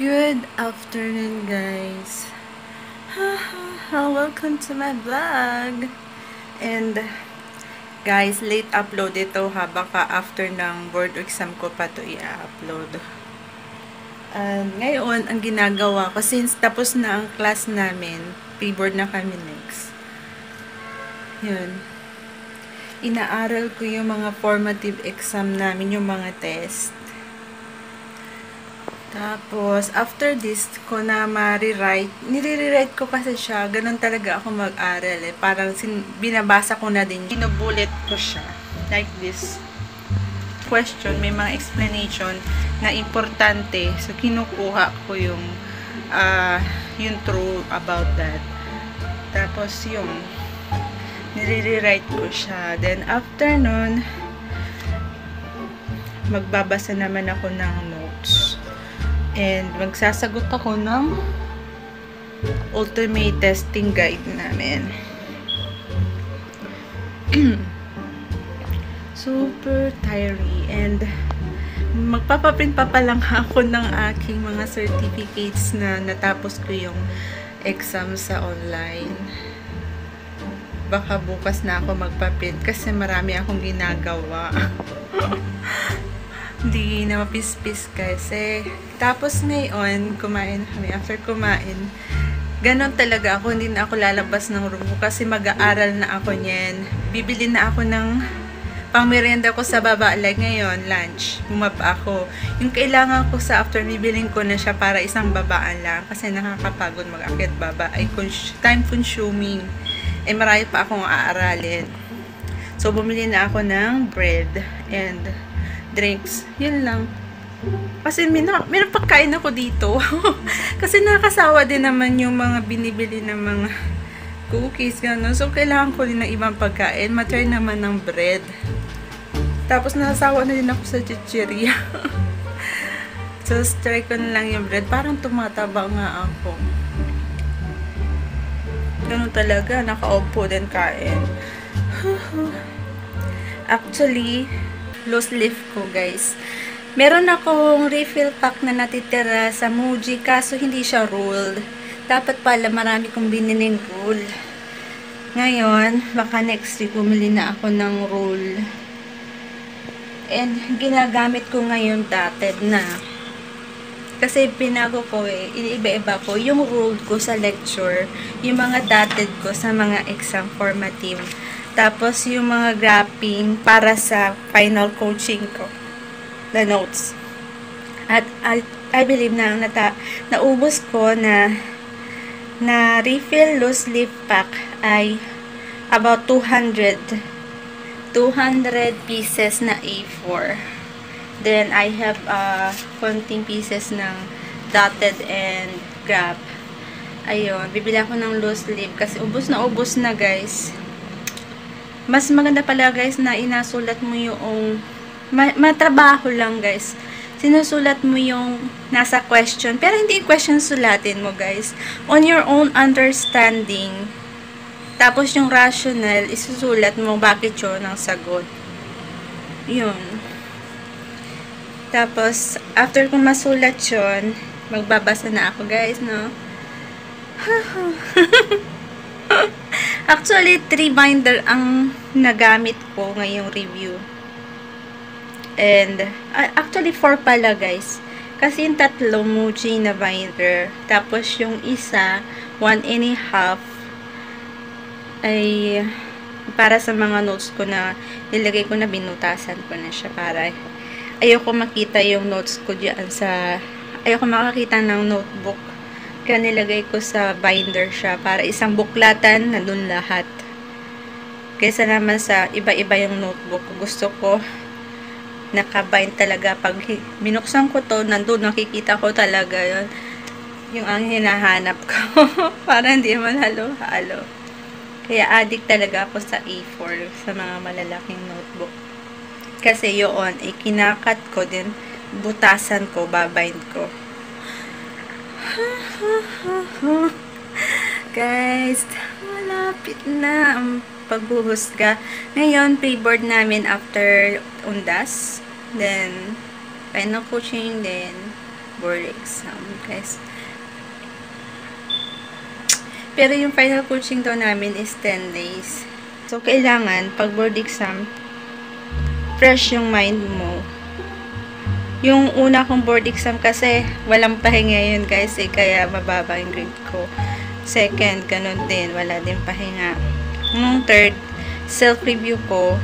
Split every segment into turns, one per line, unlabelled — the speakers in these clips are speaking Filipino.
Good afternoon, guys. Welcome to my vlog. And guys, late upload ito ha. Baka after ng board exam ko pa to i-upload. Ngayon, ang ginagawa ko, since tapos na ang class namin, pre-board na kami next. Yun. Inaaral ko yung mga formative exam namin, yung mga test. Tapos, after this, ko na ma-rewrite. Nire-rewrite ko kasi siya. Ganun talaga ako mag-aral eh. Parang binabasa ko na din. Binubullet ko siya. Like this. Question, may mga explanation na importante. So, kinukuha ko yung true about that. Tapos, yung nire-rewrite ko siya. Then, after nun, magbabasa naman ako ng notes. And magsasagot ako ng ultimate testing guide namin. Super tiring. And magpapaprint pa lang ako ng aking mga certificates na natapos ko yung exam sa online. Baka bukas na ako magpaprint kasi marami akong ginagawa. Hindi na mapis-pis kasi. Tapos ngayon, kumain kami. After kumain, ganon talaga ako. Hindi na ako lalabas ng room ko kasi mag-aaral na ako niyan. Bibili na ako ng pangmerienda ko sa baba. Like ngayon, lunch. Bumaba ako. Yung kailangan ko sa after, bibiling ko na siya para isang babaan lang. Kasi nakakapagod mag-akit baba. Ay time consuming. Eh marami pa akong aaralin. So, bumili na ako ng bread and drinks. Yun lang. Kasi may pagkain ako dito. Kasi nakasawa din naman yung mga binibili ng mga cookies, gano'n. So, kailangan ko din ng ibang pagkain. Matry naman ng bread. Tapos, nasawa na din ako sa chichirya. So, try ko na lang yung bread. Parang tumataba nga ako. Ganun talaga. Nakaupo din kain. Actually, loose leaf ko, guys. Meron akong refill pack na natitira sa Muji, kaso hindi siya rolled. Dapat pala marami kong biniling roll. Ngayon, baka next week bumili na ako ng roll. And ginagamit ko ngayon dotted na. Kasi pinago ko eh, iniiba-iba ko yung roll ko sa lecture, yung mga dotted ko sa mga exam formative. Tapos, yung mga graphing para sa final coaching ko. The notes. At I believe na naubos ko na refill loose leaf pack ay about 200 pieces na A4. Then, I have konting pieces ng dotted and graph. Ayun. Bibili ako ng loose leaf kasi ubos na guys. Mas maganda pala guys na inasulat mo yung matrabaho lang guys. Sinusulat mo yung nasa question. Pero hindi question sulatin mo guys. On your own understanding. Tapos yung rational, isusulat mo bakit yun ang sagot. Yun. Tapos, after kong masulat yun, magbabasa na ako guys, no? Actually, 3 binder ang nagamit ko ngayong review. And, actually, 4 pala, guys. Kasi yung 3, Muji na binder. Tapos, yung isa, 1.5, ay para sa mga notes ko na nilagay ko na, binutasan ko na siya para ayoko makita yung notes ko dyan sa, ayoko makakita ng notebook. Kaya nilagay ko sa binder siya para isang buklatan na dun lahat. Kaysa naman sa iba-iba yung notebook. Gusto ko nakabind talaga. Pag binuksan ko to, nandun nakikita ko talaga yun. Yung ang hinahanap ko. Para hindi man halo-halo. Kaya addict talaga ako sa A4 sa mga malalaking notebook. Kasi yun, kinakat ko din, butasan ko, babind ko. Guys, malapit na ang pagbuhusga. Ngayon, pre-board namin after undas. Then, final coaching. Then, board exam, guys. Pero yung final coaching daw namin is 10 days. So, kailangan, pag board exam, fresh yung mind mo. Yung una kong board exam kasi, walang pahinga yun, guys, kaya mababa yung grade ko. Second, ganun din, wala din pahinga. Nung third, self-review ko,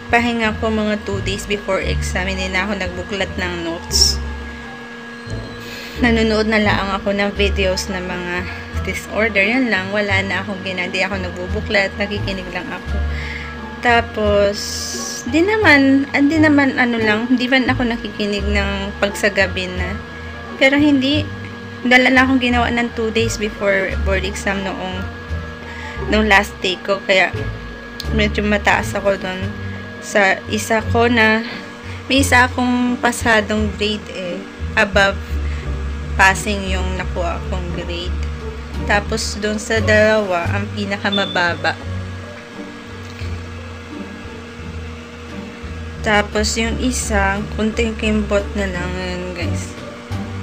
pahinga ko mga 2 days before exam, hindi na ako nagbuklat ng notes. Nanonood na lang ako ng videos ng mga disorder, yan lang, wala na akong hindi ako nagbubuklat, nakikinig lang ako. Tapos, hindi naman hindi man ako nakikinig ng pagsagabi na. Pero hindi, dala na akong ginawa ng 2 days before board exam noong last day ko, kaya medyo mataas ako doon sa isa ko na, may isa akong pasadong grade above passing yung nakuha akong grade. Tapos, doon sa dalawa, ang pinakamababa. Tapos, yung isa, kunting kimbot na lang yun, guys.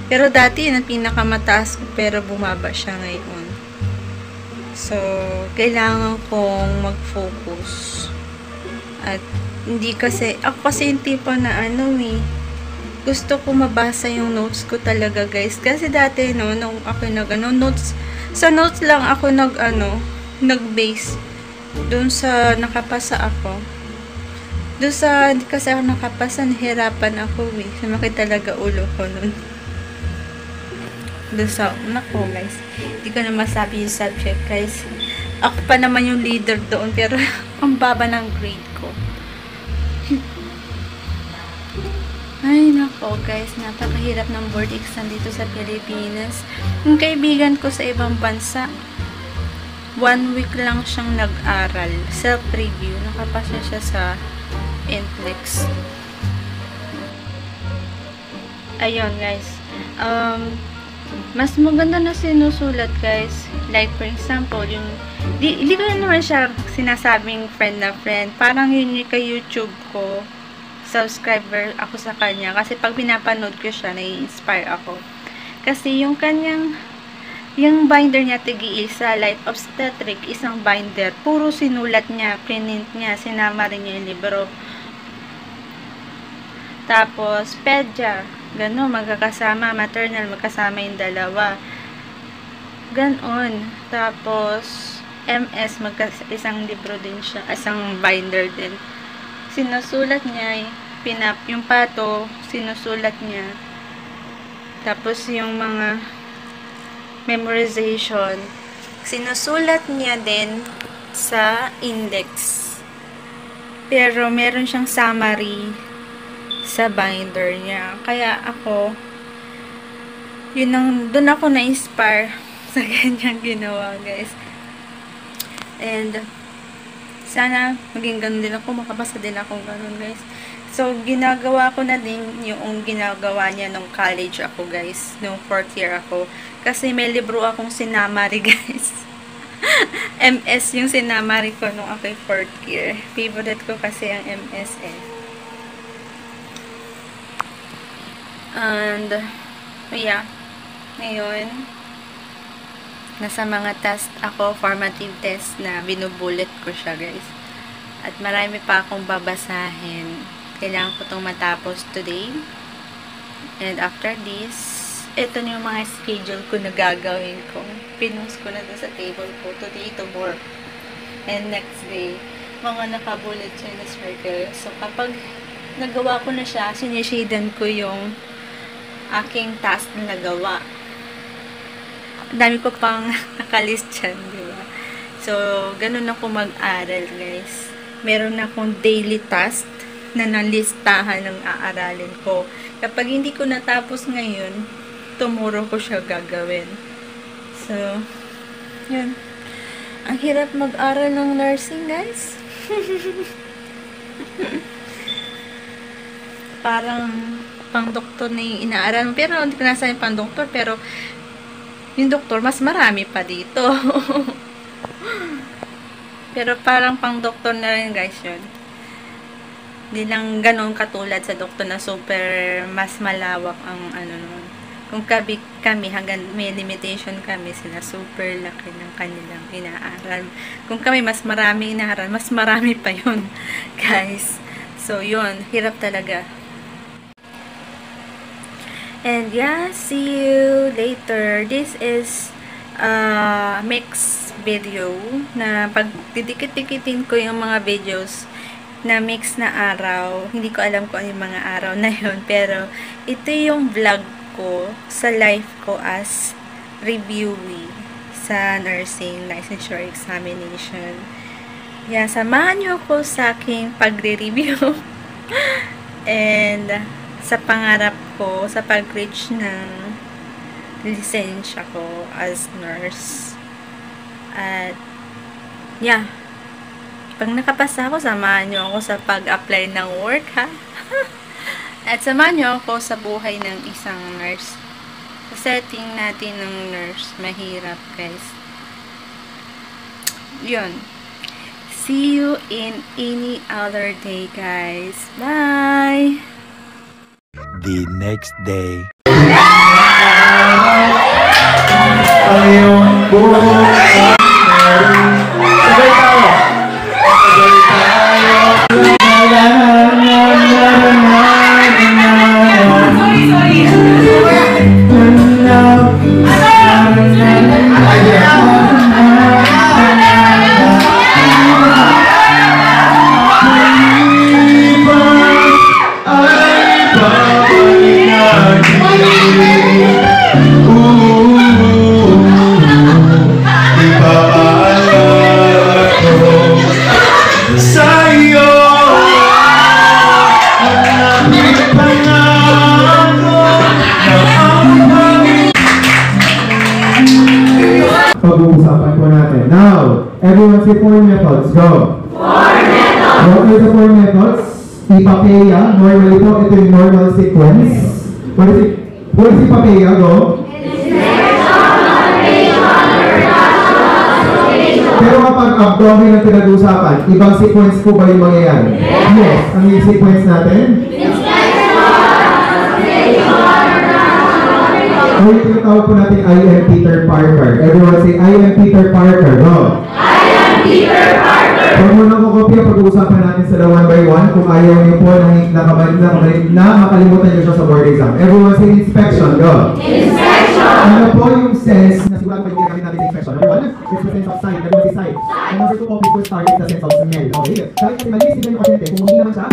Pero dati, yun ang pinakamataas ko, pero bumaba siya ngayon. So, kailangan kong mag-focus. At, hindi kasi, ako kasi yung tipo na gusto ko mabasa yung notes ko talaga, guys. Kasi dati, nung ako notes, sa notes lang ako nag-base doon sa nakapasa ako. Doon sa hindi kasi ako nakapasa, nahirapan ako sumakit talaga ulo ko noon. Doon sa nako, guys, hindi ko na masabi yung subject, guys. Ako pa naman yung leader doon, pero ang baba ng grade ko. Ay, nako, guys, napakahirap ng board exam dito sa Pilipinas. Yung kaibigan ko sa ibang bansa, 1 week lang siyang nag-aral. Self-review. Nakapasa siya sa NCLEX. Ayun, guys. Mas maganda na sinusulat, guys. Like, for example, yung hindi ko naman siya sinasabing friend na friend. Parang yun yung kay YouTube ko. Subscriber ako sa kanya. Kasi pag pinapanood ko siya, nai-inspire ako. Kasi yung binder niya, tig-iisa, Life Obstetric, isang binder. Puro sinulat niya, print niya, sinama rin niya yung libro. Tapos, pedya, gano'n, magkakasama, maternal, magkasama yung dalawa. Ganon. Tapos, MS, isang libro din siya, isang binder din. Sinusulat niya, yung pato, sinusulat niya. Tapos, yung mga memorization, sinusulat niya din sa index. Pero, meron siyang summary sa binder niya. Kaya ako, doon ako na-inspire sa ganyang ginawa, guys. And, sana maging ganun din ako, makapasa din ako ganun, guys. So, ginagawa ko na din yung ginagawa niya nung college ako, guys. Nung 4th year ako. Kasi may libro akong sinamari, guys. MS yung sinamari ko nung ako'y 4th year. Favorite ko kasi ang MS And, yeah. Ngayon, nasa mga test ako, formative test na binubullet ko siya, guys. At marami pa akong babasahin. Kailangan ko itong matapos today. And after this, ito na yung mga schedule ko na gagawin ko. Pinost ko na sa table ko. Today, tomorrow. And next day, mga nakabullet siya na circle. So, kapag nagawa ko na siya, sinishaden ko yung aking task na nagawa. Dami ko pang nakalist dyan, di ba? So, ganun ako mag-aral, guys. Meron akong daily task na nalistahan ng aaralin ko. Kapag hindi ko natapos ngayon, tomorrow ko siya gagawin. So, yun. Ang hirap mag-aral ng nursing, guys. Parang pang-doktor na yung inaaral. Pero, hindi ko nasa yung pang-doktor, pero yung doktor, mas marami pa dito. Pero parang pang doktor na rin, guys, yun. Hindi lang ganun katulad sa doktor na super mas malawak ang nun. Kung kami hanggang may limitation kami, sila super laki ng kanilang inaaral. Kung kami mas marami inaaral, mas marami pa yun, guys. So, yun. Hirap talaga. And yeah, see you later. This is mix video na pag didikit-dikitin ko yung mga videos na mix na araw. Hindi ko alam kung ano yung mga araw na yun, pero ito yung vlog ko sa life ko as reviewee sa nursing licensure examination. Yeah, samahan nyo ako sa aking pagre-review and sa pangarap ko sa pag-reach ng lisensya ko as nurse. At yeah, pag nakapasa ako, samahan nyo ako sa pag-apply ng work, ha? At samahan nyo ako sa buhay ng isang nurse. Sa setting natin ng nurse, mahirap, guys. Yun. See you in any other day, guys. Bye!
The next day.
Pag-uusapan po natin. Now, everyone say 4 methods. Go! 4 methods! What are the 4 methods? Ipapeya. Normally po, ito yung normal sequence. What is Ipapeya? Go! Pero kapag abdomen ang pinag-uusapan, ibang sequence po ba yung mangyayari? Yes. Ano yung sequence natin? O yung tinatawag po natin I am Peter Parker. Everyone say, I am Peter Parker. Go! I am Peter Parker! Huwag mo nang kukopya pag-uusapan natin sila one by one. Kung ayaw niyo po na makalimutan niyo siya sa board exam. Everyone say inspection. Go! Inspection! Ano po yung sense na sigurado kayo ginagamit natin sa inspection? Number 1, it's the sense of sight. Everyone say sight. And number 2 po, people start with the sense of smell. Okay? Sabi kasi mali, siguro yung pasyente. Kung hindi naman siya,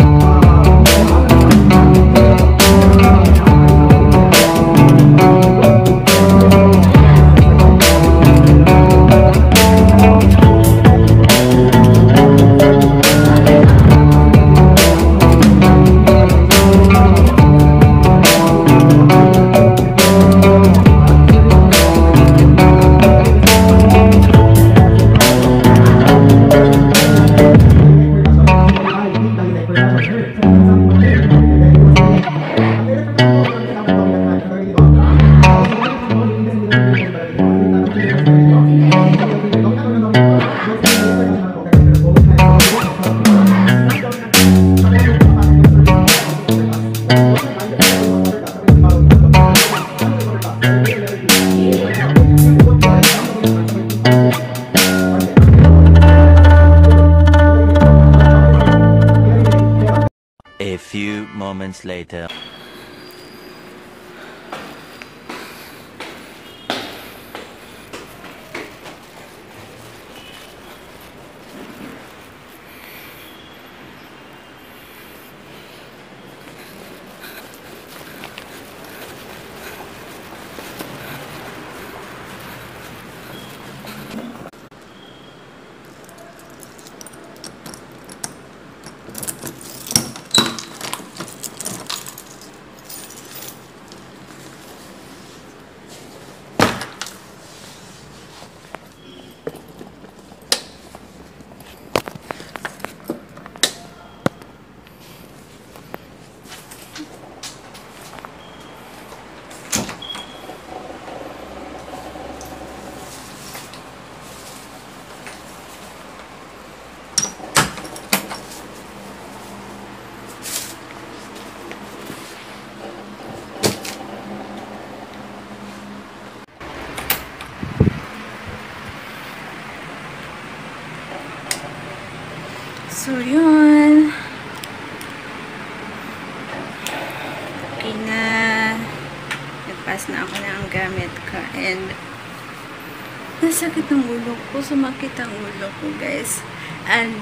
A few moments later.
nagbubukas na ako ng gamit ko. And nasakit ang ulo ko. Sumakit ang ulo ko, guys. And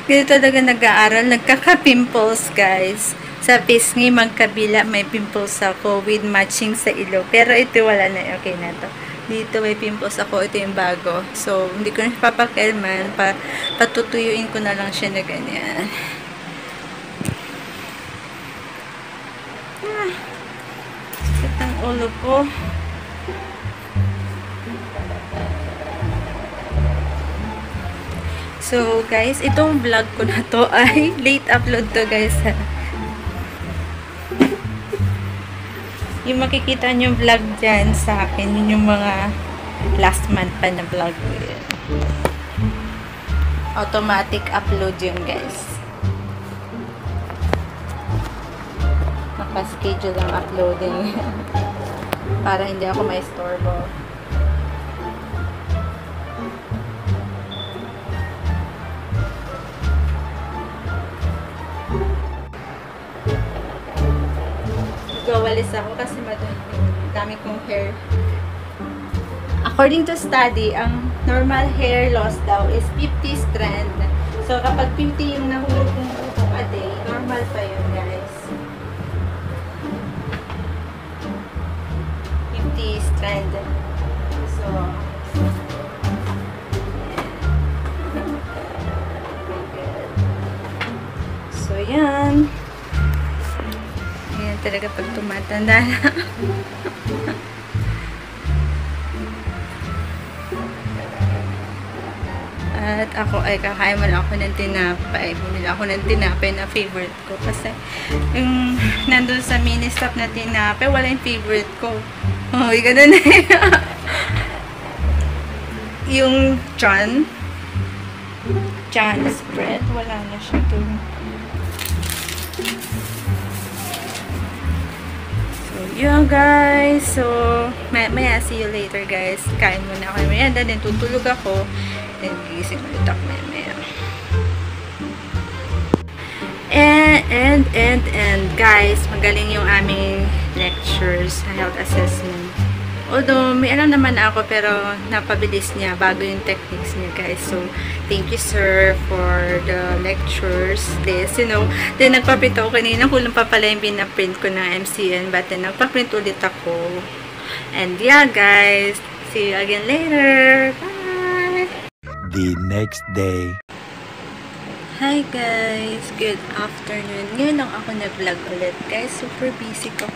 ganito talaga nag-aaral. Nagkaka-pimples, guys. Sa pisngi, magkabila, may pimples ako with matching sa ilong. Pero ito wala na. Okay na to. Dito may pimples ako. Ito yung bago. So, hindi ko na papakelman. Patutuyuin ko na lang siya na ganyan. Sakit ang ulo ko. So, guys, itong vlog ko na to ay late upload to, guys. Yung makikita nyo vlog dyan sa akin, yun yung mga last month pa na vlog ko yun. Automatic upload yun, guys. Naka-schedule ang uploading. Para hindi ako ma-istorbo. Gawalis ako kasi dami kong hair. According to study, ang normal hair loss daw is 50 strand. So, kapag 50 yung nahulog ng buhok a day, normal pa yun, guys. 50 strand. So, yan. Yan talaga pag tumatanda na. At ako ay kakain mo lang ako ng tinapay. Bumili ako ng tinapay na favorite ko. Kasi yung nandun sa mini stop na tinapay, wala yung favorite ko. Oh, ganun na yung John spread, wala na siya dun. So, yun guys. So, maya see you later guys. Kain muna ako. Maya din tutulog ako. Then, gigising ulit ako maya. And guys, magaling yung aming lectures, health assessment. Although, may alam naman ako, pero napabilis niya bago yung techniques niya, guys. So, thank you, sir, for the lectures. This, you know, then nagpaprint ako kanina. Kulang pa pala yung pinaprint ko na MCN, but then nagpaprint ulit ako. And yeah, guys, see you again later. Bye!
The next day.
Hi guys! Good afternoon. Ngayon lang ako nag-vlog ulit. Guys, super busy ko.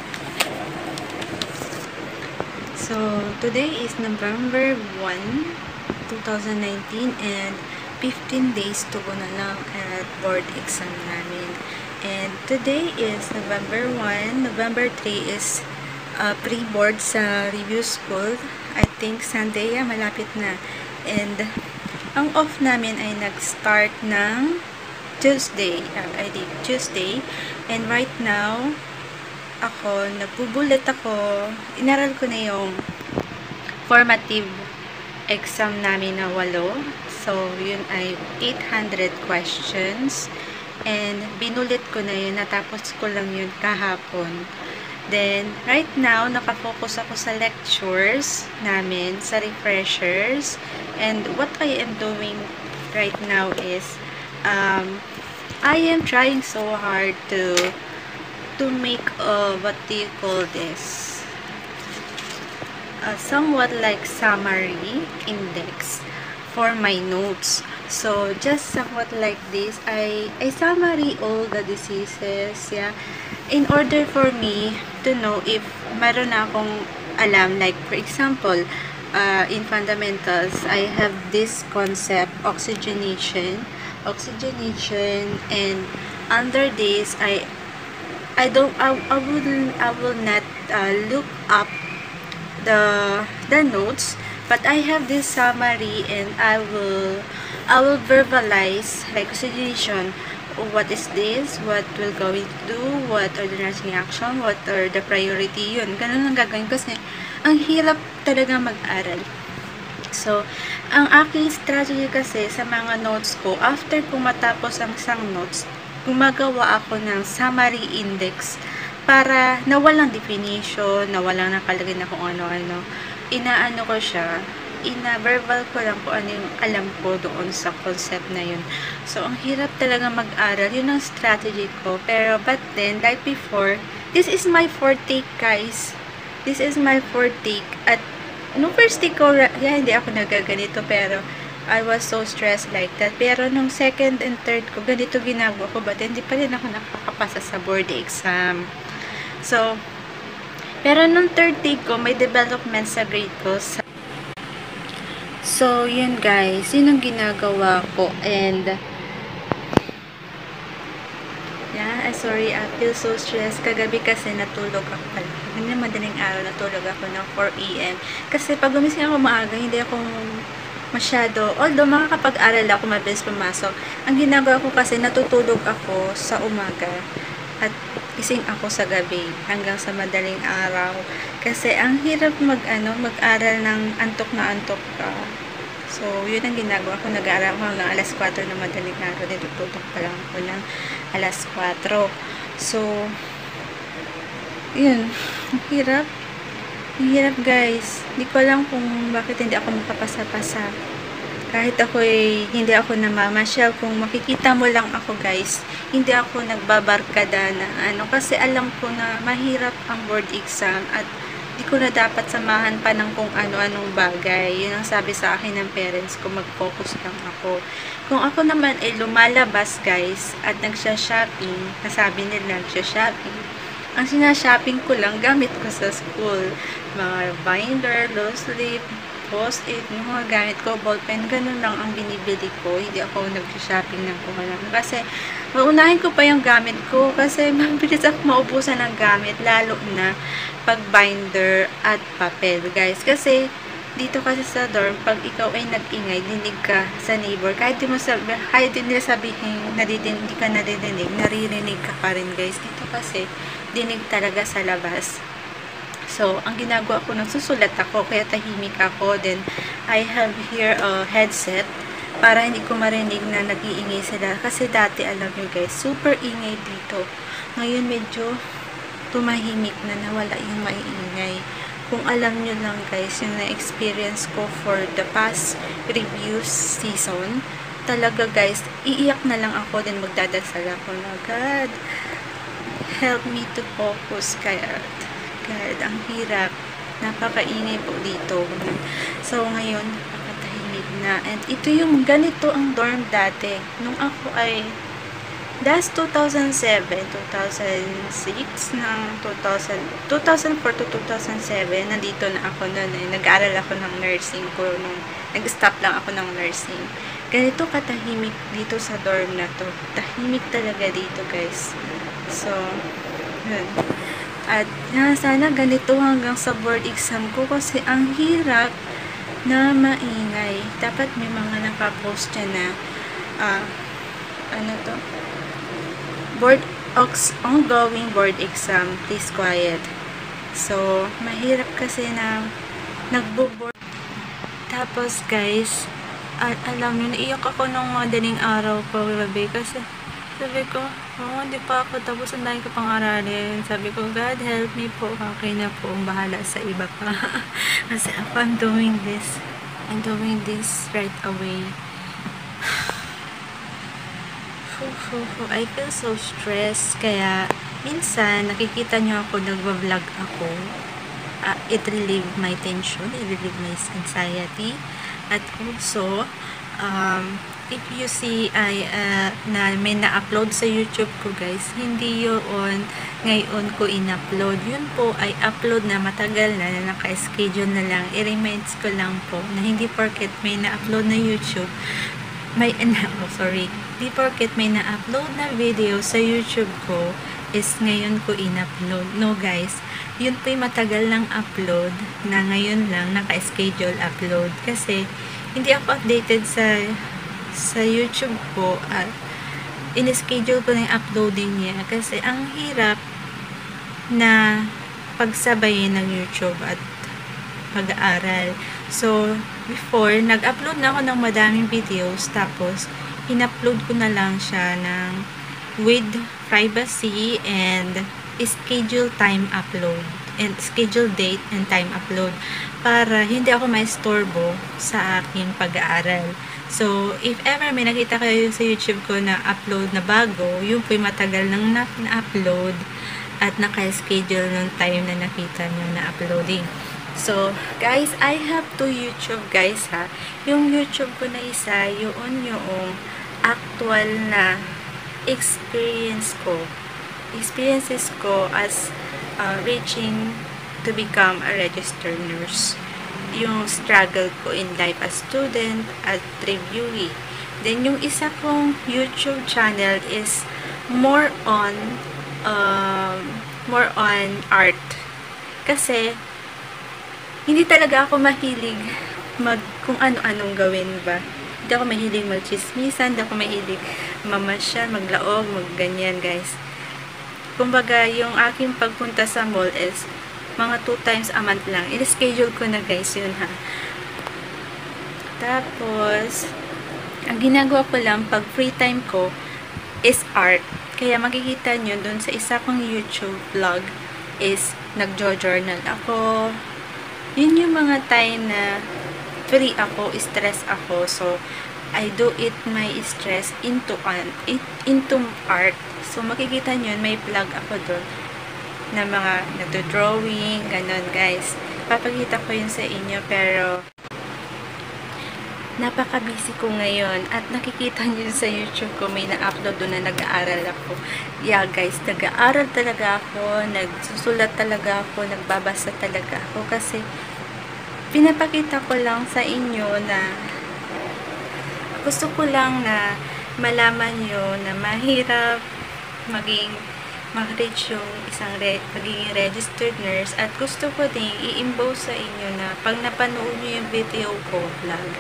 So, today is November 1, 2019 and 15 days to go na lang at board exam namin. And today is November 1. November 3 is pre-board sa review school. I think Sunday, yeah, malapit na. And ang off namin ay nag-start ng Tuesday. I did Tuesday. And right now, ako, nagbubulat ako. Inaral ko na yung formative exam namin na 8. So, yun ay 800 questions. And binulit ko na yun. Natapos ko lang yun kahapon. Then, right now, nakafocus ako sa lectures namin, sa refreshers. And what I am doing right now is, I am trying so hard to make what do you call this, somewhat like summary index for my notes. So just somewhat like this, I summary all the diseases, yeah, in order for me to know if meron na akong alam. Like for example, in fundamentals, I have this concept, oxygenation, and under this I will not look up the notes, but I have this summary and I will verbalize like oxygenation. What is this? What will going to do? What are the nursing action? What are the priority? Yun, ganun lang gagawin kasi ang hirap talaga mag-aral. So, ang aking strategy kasi sa mga notes ko, after kung matapos ang isang notes, gumagawa ako ng summary index para na walang definition, na walang nakalagay na kung ano-ano. Inaano ko siya, ina-verbal ko lang kung ano yung alam ko doon sa concept na yun. So, ang hirap talaga mag-aral. Yun ang strategy ko. Pero, but then, like before, this is my fourth take, guys. This is my fourth take. At, nung first take ko, hindi ako nagaganito, pero, I was so stressed like that. Pero, nung second and third ko, ganito ginagawa ko, but hindi pa rin ako nakakapasa sa board exam. So, pero nung third take ko, may development sa grade ko. So, yun guys. Yun ang ginagawa ko. And, yeah, sorry, I feel so stressed. Kagabi kasi natulog ako pala. Hindi na madaling araw, natulog ako ng 4 AM. Kasi pag gumising ako maaga, hindi ako masyado. Although, makakapag-aral ako, mabilis pumasok. Ang ginagawa ko kasi, natutulog ako sa umaga. At gising ako sa gabi hanggang sa madaling araw. Kasi ang hirap mag-aral ng antok na antok ka. So, yun ang ginagawa ko. Nag-aaral ako hanggang alas 4 na madaling araw. Tututok pa lang ako ng alas 4. So, yun. Ang hirap. Ang hirap, guys. Hindi ko alam kung bakit hindi ako makapasa-pasa. Kahit hindi ako namamasyal, kung makikita mo lang ako, guys, hindi ako nagbabarkada na kasi alam ko na mahirap ang board exam at di ko na dapat samahan pa ng kung ano-anong bagay. Yun ang sabi sa akin ng parents ko, mag-focus lang ako. Kung ako naman ay lumalabas, guys, at nagsha-shopping, nasabi nila nagsha-shopping, ang sinashopping ko lang, gamit ko sa school, mga binder, loose leaf, post-it, yung mga gamit ko, ballpen, ganun lang ang binibili ko. Hindi ako nag-shopping ng kung ano. Kasi, maunahin ko pa yung gamit ko kasi mabilis ako maubusan ng gamit, lalo na pag binder at papel, guys. Kasi, dito kasi sa dorm, pag ikaw ay nag-ingay, dinig ka sa neighbor. Kahit di nila sabihin, hindi ka naririnig, naririnig ka pa rin, guys. Dito kasi, dinig talaga sa labas. So, ang ginagawa ko, nagsusulat ako, kaya tahimik ako. Then, I have here a headset para hindi ko marinig na nag-iingay sila. Kasi dati, alam nyo guys, super ingay dito. Ngayon, medyo tumahimik na, nawala yung maiingay. Kung alam nyo lang guys, yung na-experience ko for the past reviews season, talaga guys, iiyak na lang ako, then magdadasal ako na, God, help me to focus, kaya God, ang hirap. Napakaingay po dito. So, ngayon, napakatahimik na. And ito yung ganito ang dorm dati. Nung ako ay, that's 2007, 2006, ng 2004 to 2007, nandito na ako noon. Nag-aaral ako ng nursing ko. Nag-stop lang ako ng nursing. Ganito katahimik dito sa dorm na to. Tahimik talaga dito, guys. So, yun. At sana ganito hanggang sa board exam ko kasi ang hirap na maingay. Dapat may mga nakapost dyan na ongoing board exam, please quiet. So, mahirap kasi na nagbo-board. Tapos guys, alam nyo, naiyak ako nung madaling araw ko gabi kasi sabi ko, hindi pa ako tapos, ang dahil ko pang aralin. Sabi ko, God, help me po. Okay na po, bahala sa iba pa. Kasi ako, I'm doing this right away. I feel so stressed. Kaya, minsan, nakikita nyo ako, nagwa-vlog ako. It relieve my tension, it relieve my anxiety. At also, if you see na may na-upload sa YouTube ko guys, hindi yun ngayon ko in-upload. Yun po ay upload na matagal na naka-schedule na lang. I-reminds ko lang po na hindi porket may na-upload na YouTube, hindi porket may na-upload na video sa YouTube ko is ngayon ko in-upload. No guys, yun po ay matagal lang upload na ngayon lang naka-schedule upload. Kasi hindi ako updated sa YouTube ko at in-schedule ko na yung uploading niya kasi ang hirap na pagsabayin ng YouTube at pag-aaral. So, before, nag-upload na ako ng madaming videos tapos in-upload ko na lang siya with privacy and schedule time upload and schedule date and time upload para hindi ako maistorbo sa aking pag-aaral. So, if ever may nakita kayo sa YouTube ko na upload na bago, yung po'y matagal nang na-upload at naka-schedule ng time na nakita nyo na uploading. So, guys, I have 2 YouTube, guys, ha. Yung YouTube ko na isa, yun yung actual na experiences ko as reaching to become a registered nurse. Yung struggle ko in life as student, at reviewee. Then, yung isa kong YouTube channel is more on art. Kasi, hindi talaga ako mahilig kung ano-anong gawin ba. Hindi ako mahilig magchismisan, hindi ako mahilig mamasyal, maglaog, magganyan, guys. Kumbaga, yung aking pagpunta sa mall is mga 2 times a month lang. I-schedule ko na, guys, yun, ha. Tapos, ang ginagawa ko lang pag free time ko is art. Kaya makikita nyo dun sa isa kong YouTube vlog is nagjo-journal ako. Yun yung mga time na free ako, stress ako. So, I do it my stress into art. So, makikita nyo, may vlog ako dun na mga nagdo-drawing, ganon, guys. Papakita ko yun sa inyo, pero napaka-busy ko ngayon at nakikita nyo sa YouTube ko may na-upload doon na nag-aaral ako. Yeah, guys, nag-aaral talaga ako, nagsusulat talaga ako, nagbabasa talaga ako kasi pinapakita ko lang sa inyo na gusto ko lang na malaman nyo na mahirap mag-reach yung magiging registered nurse, at gusto ko din i-impose sa inyo na pag napanood nyo yung video ko, vlog,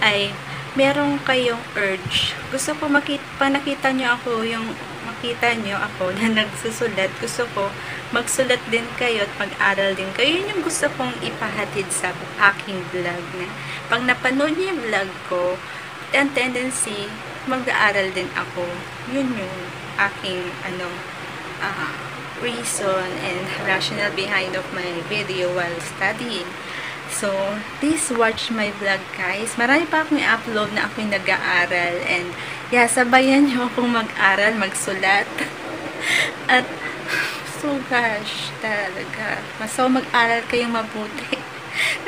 ay meron kayong urge. Gusto ko pag nakita nyo ako, makita nyo ako na nagsusulat, gusto ko magsulat din kayo at mag-aral din kayo. Yun yung gusto kong ipahatid sa aking vlog na pag napanood nyo yung vlog ko, ang tendency, mag-aaral din ako. Yun yung aking reason and rationale behind of my video while studying. So, please watch my vlog, guys. Marami pa akong i-upload na ako'y nag-aaral. And, yeah, sabayan nyo akong mag-aral, magsulat. At, so gosh, talaga. So, mag-aral kayong mabuti.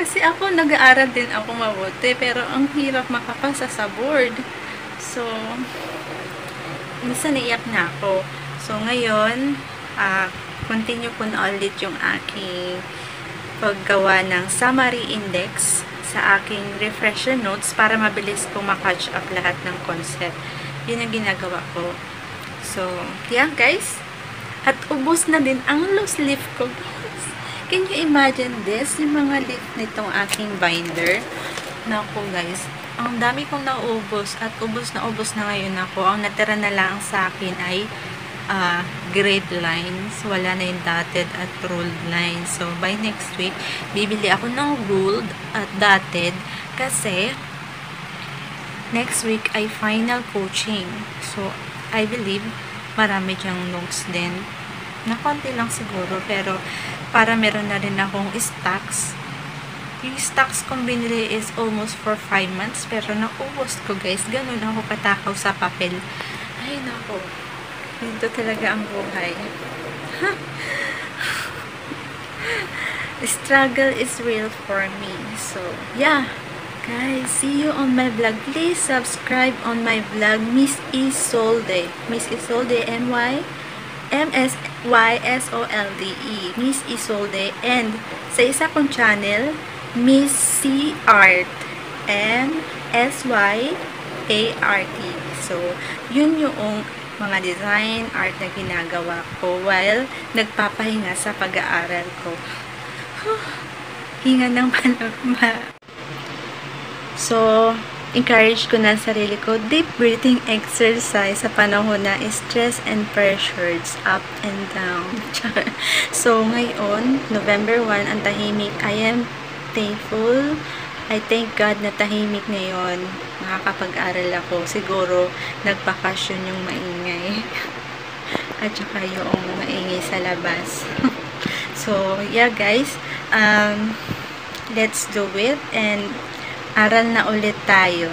Kasi ako, nag-aaral din ako mabuti. Pero, ang hirap makapasa sa board. So, minsan naiyak na ako. So, ngayon, continue ko na ulit yung aking paggawa ng summary index sa aking refresher notes para mabilis kong makatch up lahat ng concept. Yun ang ginagawa ko. So, yeah, guys. At ubos na din ang loose leaf ko. Can you imagine this? Yung mga leaf nitong aking binder. Naku, guys. Ang dami kong naubos at ubos na ngayon ako. Ang natira na lang sa akin ay grade lines. Wala na yung dotted at ruled lines. So, by next week, bibili ako ng ruled at dotted kasi next week ay final coaching. So, I believe marami dyang notes din. Na konti lang siguro, pero para meron na rin akong stocks. Yung stocks kong binili is almost for 5 months, pero naubos ko, guys. Ganun ako katakaw sa papel. Ay, nako. Ito talaga ang buhay. Struggle is real for me. So, yeah. Guys, see you on my vlog. Please subscribe on my vlog, Miss Isolde. Miss Isolde, M-S-Y-S-O-L-D-E. Miss Isolde. And sa isa kong channel, Miss C Art. M-S-Y-A-R-T. So, yun yung mga design art na ginagawa ko while nagpapahinga sa pag-aaral ko. Hinga ng So, encourage ko na sarili ko. Deep breathing exercise sa panahon na stress and pressures up and down. So, ngayon, November 1, ang tahimik. I am thankful. I thank God na tahimik ngayon. Makakapag-aral ako. Siguro, nagbakasyon yung maingay. at saka yung maingay sa labas. So, yeah guys, let's do it and aral na ulit tayo.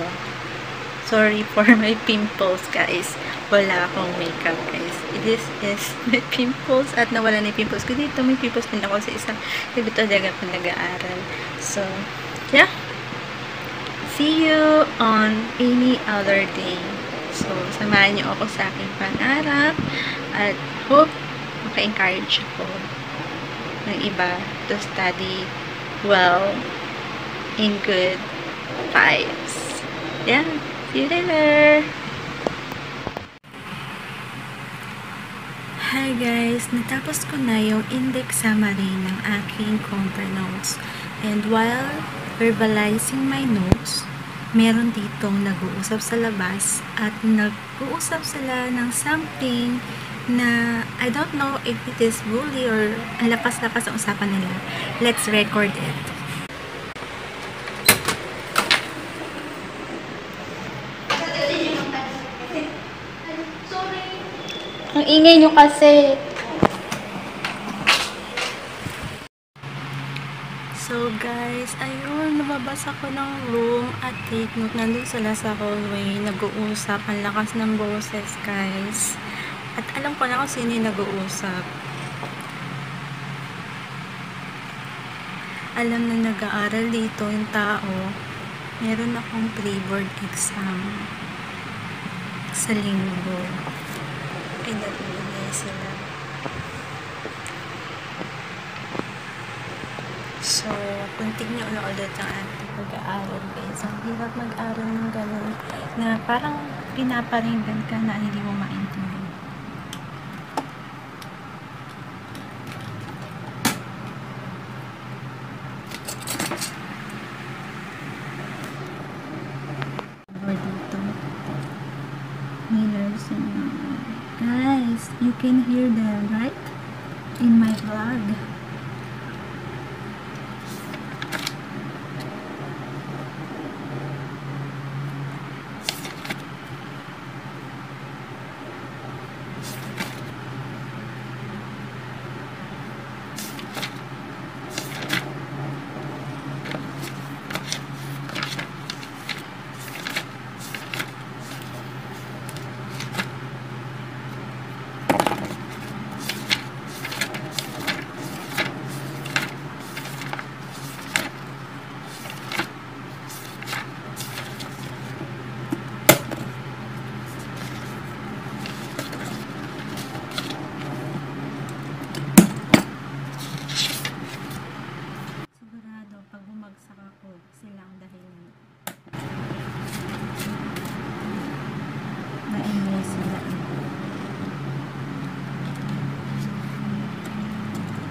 Sorry for my pimples guys. Wala akong makeup guys. This is my pimples at nawala na yung pimples ko dito. May pimples din ako sa isang dito talaga ako nag-aaral. So, yeah. See you on any other day. So, samahan niyo ako sa aking pangarap at hope maka-encourage ako ng iba to study well in good vibes. Yeah. See you later! Hi guys! Natapos ko na yung index summary ng aking compare notes. And while verbalizing my notes, meron ditong nag-uusap sa labas at nag-uusap sila ng something na I don't know if it is bully or ang lakas-lakas ang usapan nila. Let's record it. Ang ingay nyo kasi. So guys, ayun, lumabas ako ng room at take note. Nandun sila sa hallway, nag-uusap. Ang lakas ng boses guys. At alam ko na kung sino yung nag-uusap. Alam na nag-aaral dito yung tao. Meron akong pre-board exam sa linggo. Pinag-uulay sila. So, kung tignan na ulit ang ating pag-aaral guys, ang hirap mag-aaral ng gano'n na parang pinaparinggan ka na hindi mo maintindihan. Dito. Millers and guys, you can hear them, right? In my vlog. Maingay sila.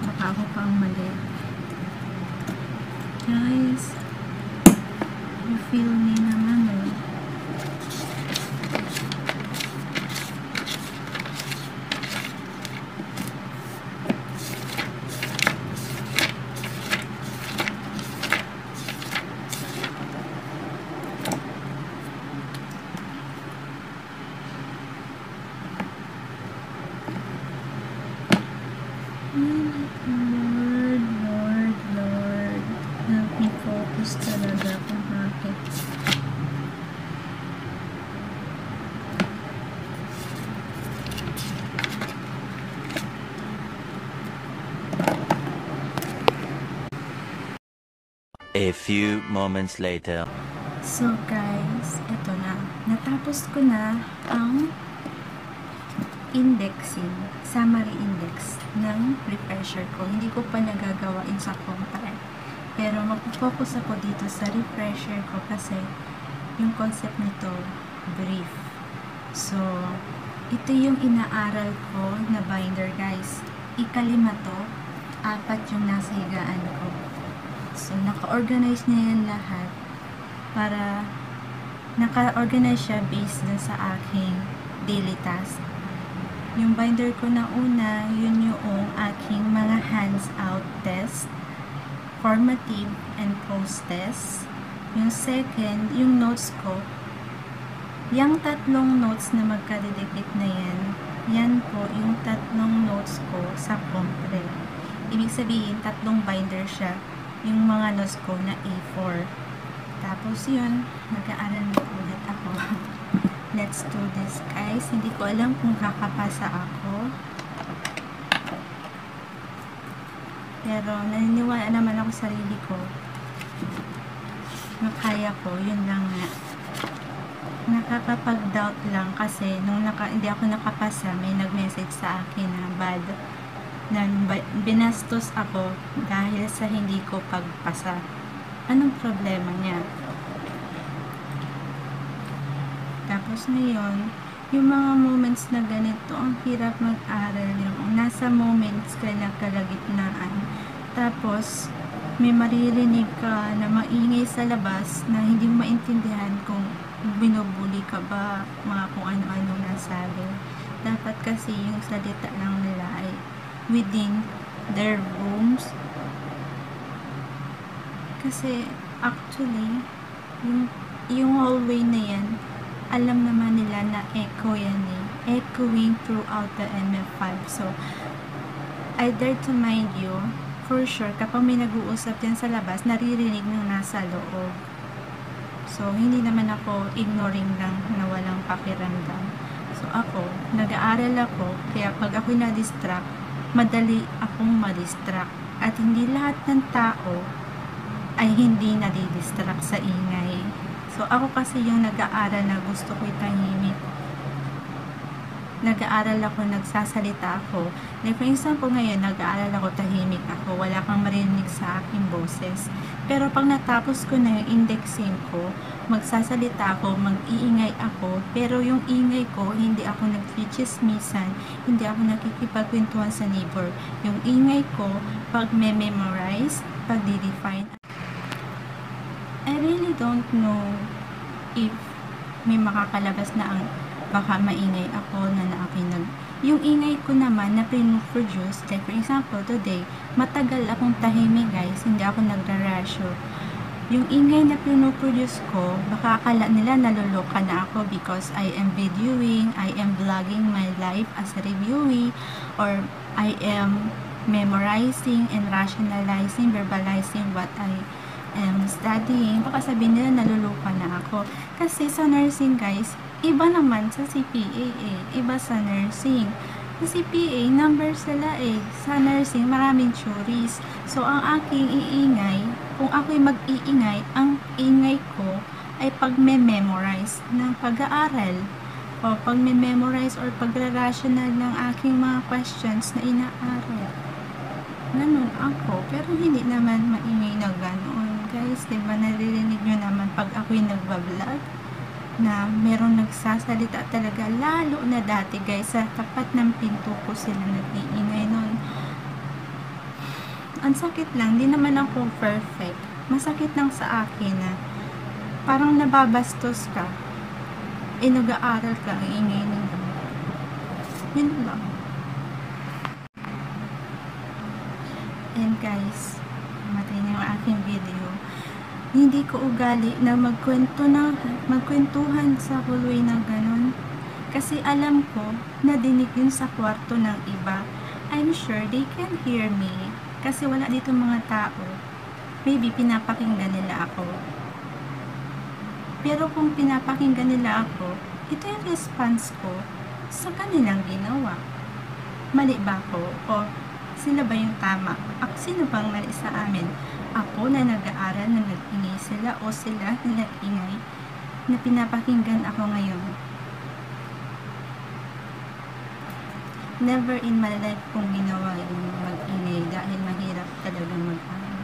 Baka ako pang mali. Guys, you feel me naman eh. Lord, Lord, Lord. Help me focus talaga kung bakit.
A few moments later.
So guys, eto na. Natapos ko na ang indexing, summary index ng refresher ko. Hindi ko pa nagagawain sa compare. Pero mag-focus ako dito sa refresher ko kasi yung concept nito, brief. So, ito yung inaaral ko na binder guys. Ikalima to, 4 yung nasa higaan ko. So, naka-organize na yan lahat para naka-organize siya based dun sa aking daily task. Yung binder ko na una, yun yung aking mga hands-out test, formative and post test. Yung second, yung notes ko. Yung 3 notes na magkadidikit na yan,
Yan po yung tatlong notes ko sa compre. Ibig sabihin, tatlong binder siya. Yung mga notes ko na A4. Tapos yun, nag-aaral na ulit ako. Let's do this, guys. Hindi ko alam kung kakapasa ako. Pero naniniwala naman ako sa sarili ko na kaya ko. Yun lang nga. Nakakapag-doubt lang kasi nung hindi ako nakapasa, may nag-message sa akin na bad na binastos ako dahil sa hindi ko pagpasa. Anong problema niya? Tapos ngayon, yung mga moments na ganito, ang hirap mag-aral, yung nasa moments ka na kalagitnaan. Tapos, may maririnig ka na maingay sa labas na hindi mo maintindihan kung binubuli ka ba, mga kung ano-ano nasabi. Dapat kasi yung salita lang nila ay within their rooms. Kasi actually, yung hallway na yan, alam naman nila na echo yan eh. Echoing throughout the MF5. So, I dare to mind you, for sure, kapag may nag-uusap yan sa labas, naririnig ng nasa loob. So, hindi naman ako ignoring lang na walang pakiramdam. So, ako, nag-aaral ako, kaya pag ako'y na-distract, madali akong ma-distract. At hindi lahat ng tao ay hindi nadidistract sa ingay. So, ako kasi yung nag-aaral na gusto ko'y tahimik. Nag-aaral ako, nagsasalita ako. Like for example, ngayon, nag-aaral ako, tahimik ako. Wala kang marinig sa aking boses. Pero pag natapos ko na yung indexing ko, magsasalita ako, mag-iingay ako. Pero yung ingay ko, hindi ako nag-chismisan, hindi ako nakikipagkwentuhan sa neighbor. Yung ingay ko, pag memorize, pag define. I really don't know if may makakalabas na ang baka maingay ako na aking yung ingay ko naman na produce, like for example today, matagal akong tahimik guys, hindi ako nagrarasyo. Yung ingay na produce ko, baka akala nila naluloka na ako because I am videoing, I am vlogging my life as a reviewee, or I am memorizing and rationalizing, verbalizing what I am studying. Baka sabihin nila naluloka na ako. Kasi sa nursing guys, iba naman sa CPA eh. Iba sa nursing. Sa CPA, number sila eh. Sa nursing, maraming theories. So, ang aking iingay, kung ako'y mag-iingay, ang ingay ko ay pag memorize ng pag-aaral. O pag memorize or pag-rational ng aking mga questions na inaaral. Ganun ako. Pero hindi naman maingay na ganoon. Guys, diba naririnig nyo naman pag ako'y nagbablog? Na merong nagsasalita talaga, lalo na dati guys, sa tapat ng pinto ko sila nag-iingay nun. Ang sakit lang, di naman ako perfect. Masakit lang sa akin na parang nababastos ka, nag-aaral ka, ang ingay nila. Yun lang. And guys, matay na yung aking video. Hindi ko ugali na magkwentuhan sa hallway ng ganon. Kasi alam ko na dinig yun sa kwarto ng iba. I'm sure they can hear me. Kasi wala dito mga tao. Maybe pinapakinggan nila ako. Pero kung pinapakinggan nila ako, ito yung response ko sa kanilang ginawa. Mali ba ako? O sila ba yung tama? Sino bang mali sa amin? Ako na nag-aaral na nag-ingay sila o sila na nag-ingay na pinapakinggan ako ngayon. Never in my life kong ginawa yung mag-ingay dahil mahirap talaga mag-aral.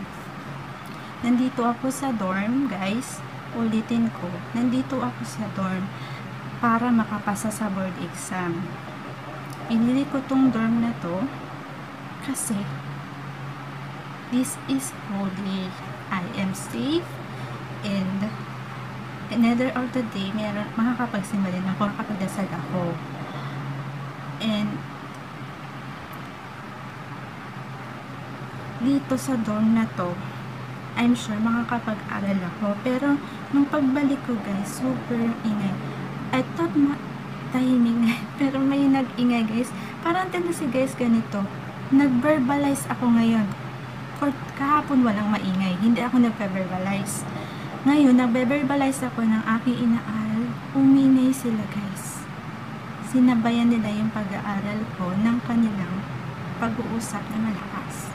Nandito ako sa dorm, guys. Ulitin ko. Nandito ako sa dorm para makapasa sa board exam. Pinili ko tong dorm na to kasi this is holy. I am safe and another of the day makakapagsimba din ako, makakapagdasal ako. And dito sa dorm na to, I'm sure makakapag-aral ako. Pero nung pagbalik ko guys, super ingay. I thought tahimik na. Pero may nag-ingay guys. Parang tendency guys ganito. Nag-verbalize ako ngayon. For kahapon walang maingay. Hindi ako nag-verbalize. Ngayon, nag-verbalize ako ng aking inaaral. Umingay sila guys. Sinabayan nila yung pag-aaral ko ng kanilang pag-uusap na malakas.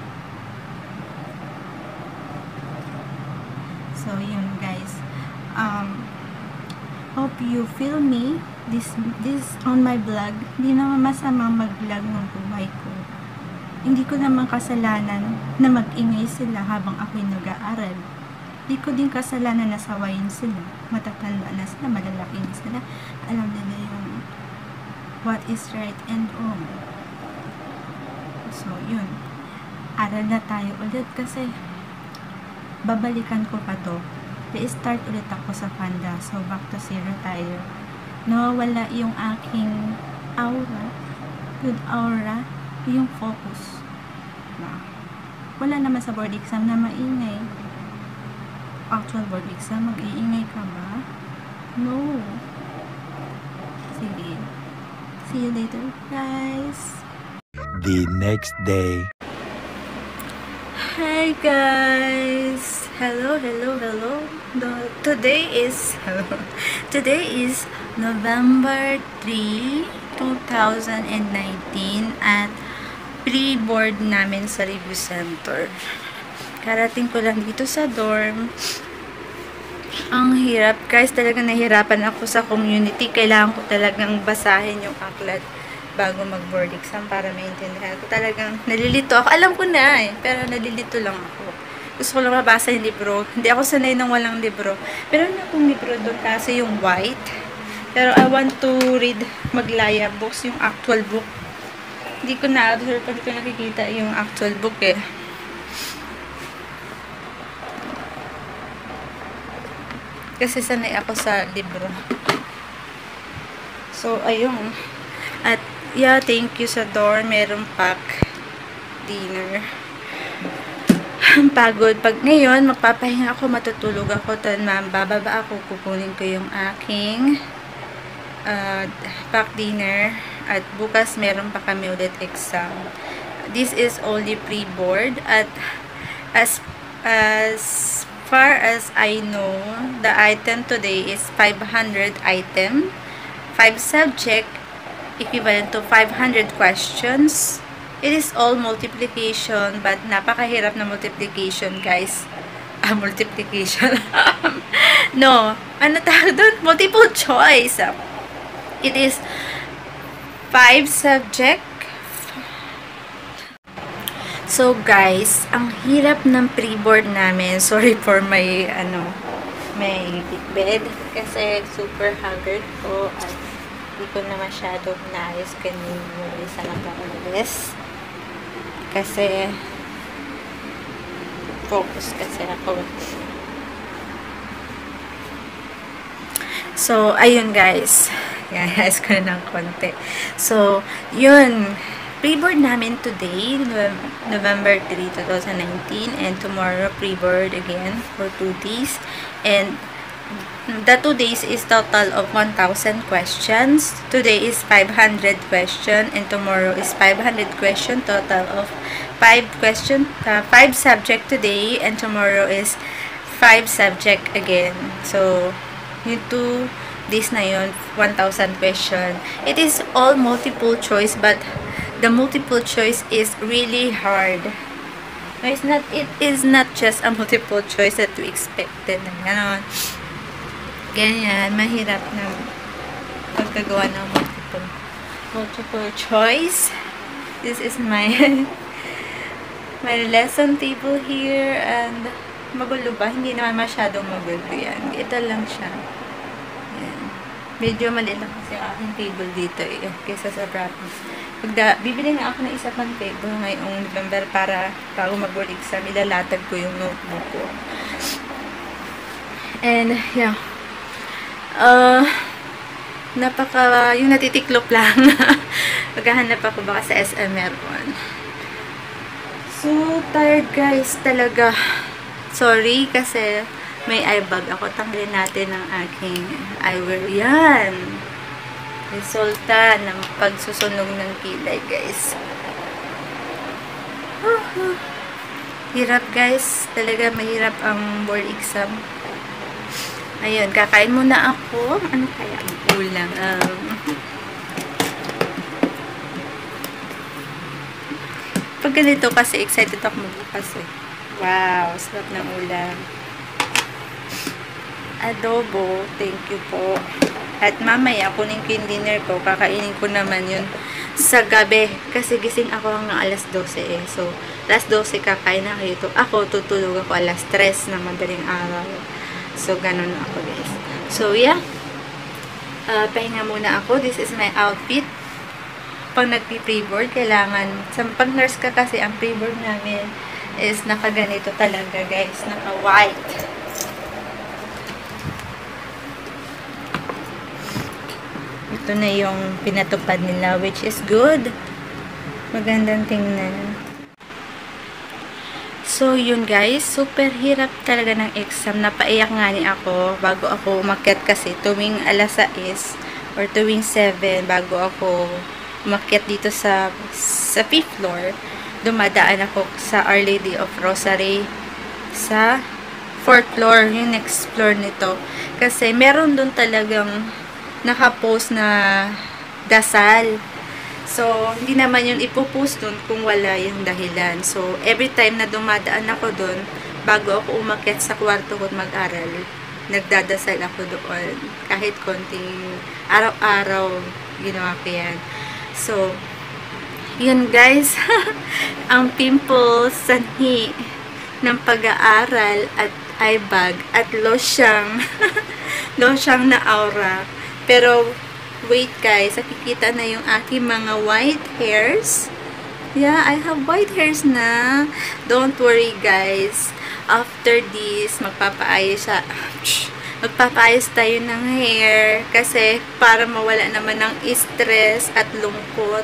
So, yun guys. Hope you feel me. This on my vlog. Hindi naman masamang mag-vlog ng buhay ko. Hindi ko naman kasalanan na mag-ingay sila habang ako'y nag-aaral. Hindi ko din kasalanan na sawayin sila. Matatanda na sila, malalaki na sila. Alam nila yung what is right and wrong. So, yun. Aral na tayo ulit kasi babalikan ko pa to. I-start ulit ako sa Panda. So, back to zero tayo. Nawawala yung aking aura. Good aura. Yung focus. Wala naman sa board exam na maingay. Actual board exam, mag-iingay ka ba? No. Sige. See you later, guys.
The next day.
Hi guys! Hello. Today is November 3, 2019 at pre-board namin sa review center. Karating ko lang dito sa dorm. Ang hirap guys, talagang nahihirapan ako sa community. Kailangan ko talagang basahin yung aklat bago mag-board exam para maintindihan ko. Talagang nalilito ako. Alam ko na pero nalilito lang ako. Gusto ko lang mabasa yung libro. Hindi ako sanay ng walang libro. Pero na akong libro doon kasi yung white. Pero I want to read Maglaya books, yung actual book. Hindi ko na-observe pag ko nakikita yung actual book eh. Kasi sanay ako sa libro. So, ayun. At, yeah, thank you sa dorm. Merong pack dinner. Pagod. Pag ngayon, magpapahinga ako, matutulog ako. Bababa ako, kukunin ko yung aking pack dinner. At bukas, meron pa kami ulit exam. This is only pre-board. At as far as I know, the item today is 500 item. 5 subject, equivalent to 500 questions. It is all multiplication, but napakahirap na multiplication, guys. Multiplication. No, ano tawag doon? Multiple choice. It is 5 subject. So, guys, ang hirap ng pre-board namin. Sorry for my, may bed. Kasi super haggard ko. At hindi ko na masyadong naayos kanina. Isa lang ako ulis. Kasi focus kasi ako. So, ayun guys. Ayos ko na ng konti. So, yun. Pre-board namin today, November 3, 2019. And tomorrow, pre-board again for 2 days. And the 2 days is total of 1,000 questions. Today is 500 question and tomorrow is 500 question. Total of 5 question, 5 subject today and tomorrow is 5 subject again. So, yung 2 days na yun, 1,000 question. It is all multiple choice but the multiple choice is really hard. No, it is not just a multiple choice that we expected. Ganon. Ganyan, mahirap na pagkagawa ng multiple choice. This is my my lesson table here and magulo ba? Hindi naman masyadong magulo yan. Ito lang siya. Yan. Medyo maliit lang kasi aking table dito kaysa sa practice. Bibili nga ako ng isa pang table ngayong November para bago mag-board exam, ilalatag ko yung notebook ko. And, yeah. Yung natitiklop lang. Maghahanap ako baka sa SMR1. So, tired guys talaga. Sorry kasi may eye bag ako. Tanggalin natin ang aking eyewear. Yan.
resulta ng pagsusunog ng kilay, guys. Hirap, guys. Talaga mahirap ang board exam. Ayun, kakain muna ako. Ano kaya ang ulam? Pag ganito kasi excited ako magbukas eh. Wow, sarap ng ulam. Adobo, thank you po. At mamaya, kunin ko yung dinner ko. Kakainin ko naman yun sa gabi. Kasi gising ako hanggang alas 12 eh. So, alas 12 kakain na kayo. Ako, tutulog ako alas 3 ng madaling araw. So, ganun ako, guys. So, yeah. Pahinga muna ako. This is my outfit. Pag nagpi-pre-board, kailangan, pag nurse ka kasi, ang pre-board namin is nakaganito talaga, guys. Naka-white. Ito na yung pinatupad nila, which is good. Magandang tingnan. So, yun guys. Super hirap talaga ng exam. Napaiyak nga ni ako bago ako umakyat kasi tuwing alas 6 or tuwing 7 bago ako umakyat dito sa 5th floor. Dumadaan ako sa Our Lady of Rosary sa 4th floor, yung next floor nito. Kasi meron doon talagang nakapost na dasal. So, hindi naman yun ipopost dun kung wala yung dahilan. So, every time na dumadaan ako dun, bago ako umakyat sa kwarto ko mag-aral, nagdadasal ako doon. Kahit konting araw-araw, ginawa ko yan. So, yun guys, ang pimples, sanhi ng pag-aaral at eye bag at losyang losyang na aura. Pero, wait guys, nakikita na yung aking mga white hairs. Yeah, I have white hairs na. Don't worry guys. After this, magpapaayos tayo ng hair. Kasi, para mawala naman ng stress at lungkot.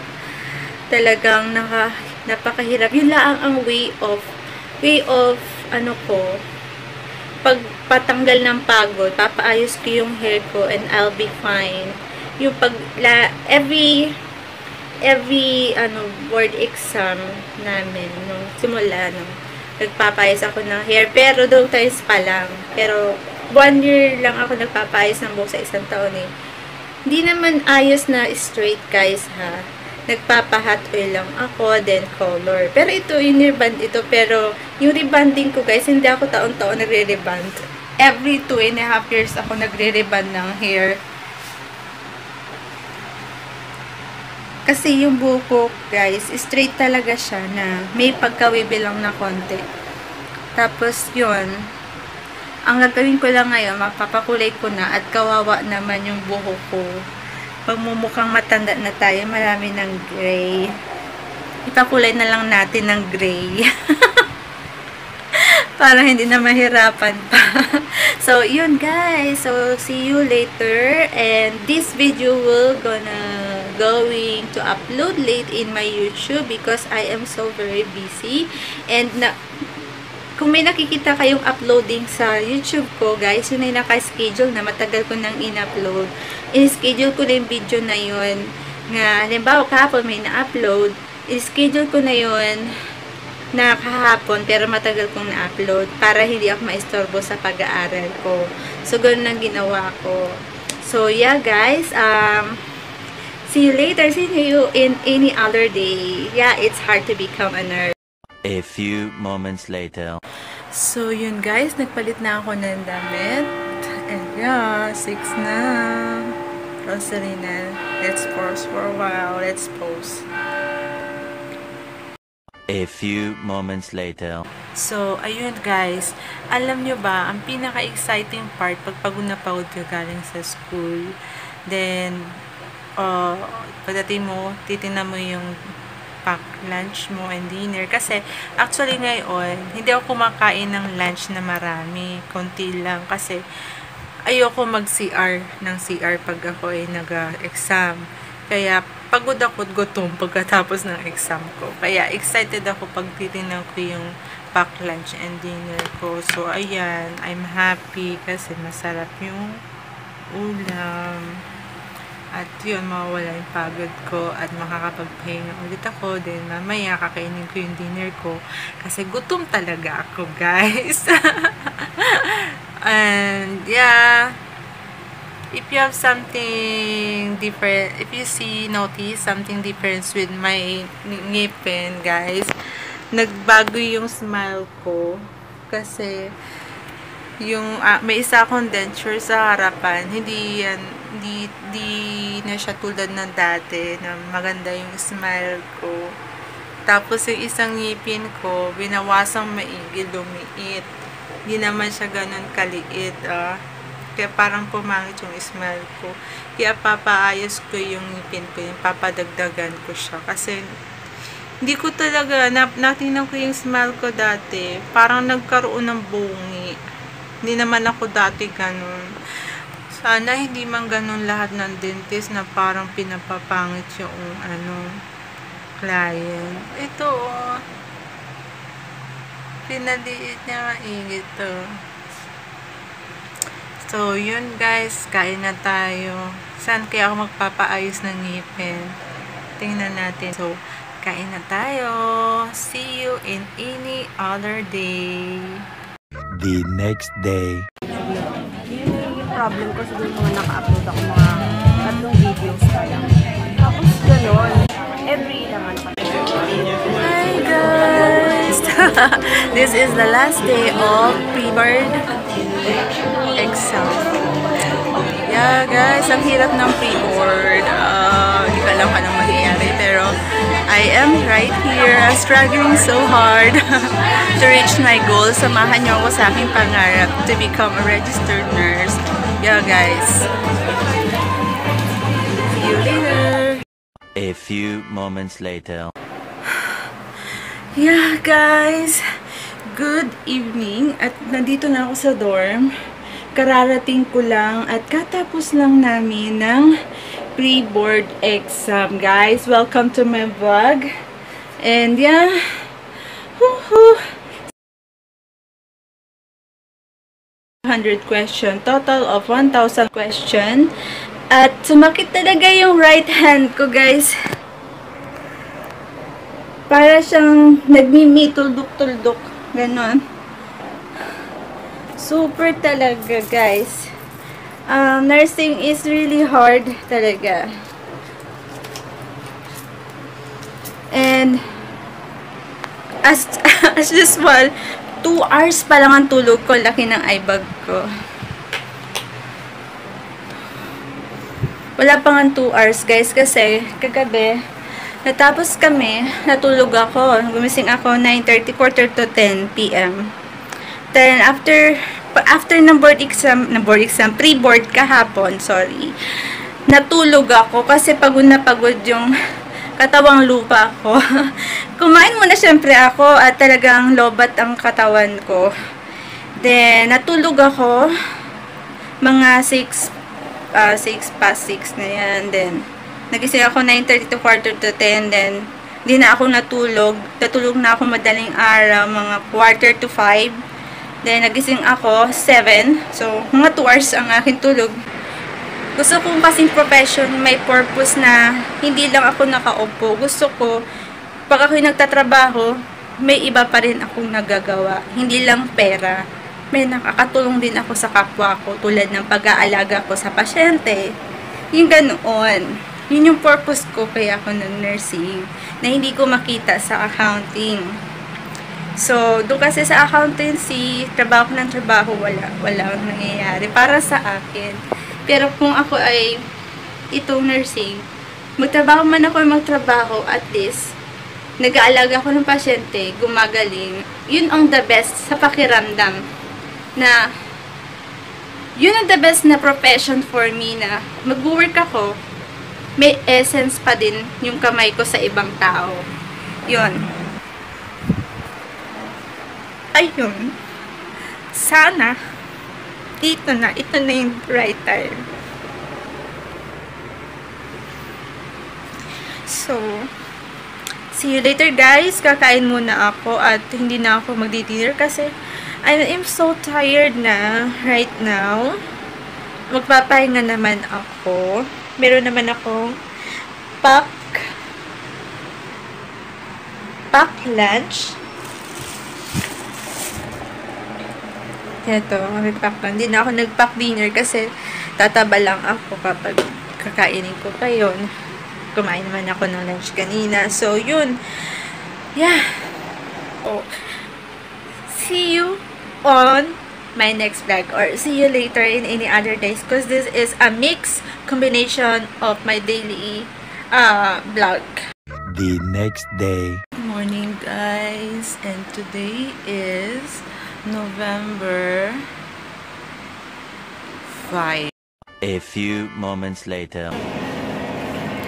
Talagang napakahirap. Yun lang ang way of pagpatanggal ng pagod, papaayos ko yung hair ko and I'll be fine. Yung every board exam namin nung simula nagpapayos ako ng hair, pero 2 times pa lang. Pero 1 year lang ako nagpapayos ng buhok sa isang taon eh. Hindi naman ayos na straight guys ha. Nagpapa-hot oil lang ako, then color. Pero ito, yung reband ito. Pero, yung rebanding ko, guys, hindi ako taon-taon nagre-reband. Every 2.5 years ako nagre-reband ng hair. Kasi yung buhok ko, guys, straight talaga siya na may pagkawibi lang na konti. Tapos, yun. Ang gagawin ko lang ngayon, mapapakulay ko na at kawawa naman yung buhok ko. Pagmumukhang matanda na tayo, marami ng gray. Ipakulay na lang natin ng gray. Para hindi na mahirapan pa. So, yun guys. So, see you later. And this video will going to upload late in my YouTube because I am so very busy. And kung may nakikita kayong uploading sa YouTube ko, guys, yun ay naka-schedule na matagal ko nang in-upload. In-schedule ko na yung video na yun. Nga, halimbawa, kahapon may na-upload. In-schedule ko na yun na kahapon, pero matagal kong na-upload para hindi ako maistorbo sa pag-aaral ko. So, ganun ang ginawa ko. So, yeah, guys. See you later. See you in any other day. Yeah, it's hard to become a nurse.
A few moments later.
So, yun guys, nagpalit na ako ng damit. And yeah, 6 na. Rosary na. Let's pause for a while. Let's pause.
A few moments later.
So, ayun guys. Alam nyo ba, ang pinaka-exciting part, pag pagod na pagod ka galing sa school, then, pagdating mo, titignan mo yung pack lunch mo and dinner. Kasi, actually ngayon, hindi ako kumakain ng lunch na marami. Konti lang. Kasi, ayoko mag-CR ng CR pag ako ay nag-exam. Kaya, pagod ako at gutom pagkatapos ng exam ko. Kaya, excited ako pag titignan ko yung pack lunch and dinner ko. So, ayan. I'm happy kasi masarap yung ulam. At yun, mawawala yung pagod ko at makakapagpahinga ulit ako. Then mamaya kakainin ko yung dinner ko kasi gutom talaga ako, guys. And yeah, if you have something different, if you notice something different with my ngipin, guys, nagbago yung smile ko kasi yung may isa akong denture sa harapan, hindi na siya tulad ng dati na maganda yung smile ko. Tapos yung isang ngipin ko, binawasang maigi, lumiit. Hindi naman siya ganun kaliit. Kaya parang pumangit yung smile ko. Kaya papaayos ko yung ngipin ko, yung papadagdagan ko siya. Kasi hindi ko talaga, natingnan ko yung smile ko dati, parang nagkaroon ng bungi. Hindi naman ako dati ganun. Sana hindi man ganun lahat ng dentist na parang pinapapangit yung client. Ito pinaliit niya nga ito. So, yun guys, kain na tayo. Saan kaya ako magpapaayos ng ngipin? Tingnan natin. So, kain na tayo. See you in any other day.
The next day.
Yung problem ko siguro mga naka-upload ako mga 3 videos pa lang. Tapos gano'n, every naman pa.
Hi guys! This is the last day of pre-board exam. Yeah guys, ang hirap ng pre-board. Hindi ko alam anong mangyayari, pero I am right here, struggling so hard to reach my goal. Samahan niyo ako sa aking pangarap to become a registered nurse. Yeah guys. See you later.
A few moments later.
Yeah guys, good evening at nandito na ako sa dorm. Kararating ko lang at katapos lang namin ng pre-board exam, guys. Welcome to my vlog. And yeah, woohoo! 100 question, total of 1,000 question. At sumakit talaga yung right hand ko, guys. Para siyang nagmimituldok-tuldok. Ganon. Super talaga, guys. Nursing is really hard talaga. And as usual, 2 hours pa lang ang tulog ko. Laki ng eye bag ko. Wala pa nga 2 hours, guys, kasi kagabi natapos kami, natulog ako. Gumising ako 9:30, quarter to 10 p.m. Then after ng pre-board kahapon, sorry, natulog ako kasi pagod na pagod yung katawang lupa ko. Kumain muna syempre ako at talagang lobat ang katawan ko. Then natulog ako mga 6 past 6 na yan. Then nagising ako 9:30 to quarter to 10. Then hindi na ako natulog. Natulog na ako madaling araw, mga quarter to 5. Then, nagising ako, 7. So, mga 2 hours ang aking tulog. Gusto kong kasing profession, may purpose na hindi lang ako nakaupo. Gusto ko, pag ako'y nagtatrabaho, may iba pa rin akong nagagawa. Hindi lang pera. May nakakatulong din ako sa kapwa ko, tulad ng pag-aalaga ko sa pasyente. Yung ganoon. Yun yung purpose ko kaya ako nag-nursing, na hindi ko makita sa accounting. So, doon kasi sa accountancy, trabaho ng trabaho, wala nangyayari para sa akin. Pero kung ako ay itong nursing, magtrabaho man ako magtrabaho, at least, nag-aalaga ako ng pasyente, gumagaling. Yun ang the best sa pakiramdam. Na, yun ang the best na profession for me na mag-work ako, may essence pa din yung kamay ko sa ibang tao. Yun. Ayun, sana, ito na yung right time. So, see you later guys. Kakain muna ako at hindi na ako magdi-dinner kasi I am so tired na right now. Magpapahinga naman ako. Meron naman akong pack lunch. Ito, may pack lang. Hindi na ako nag-pack dinner kasi tataba lang ako kapag kakainin ko pa yun. Kumain naman ako ng lunch kanina. So, yun. Yeah. Oh. See you on my next vlog or see you later in any other days because this is a mixed combination of my daily vlog.
The next day.
Good morning, guys, and today is November 5.
A few moments later.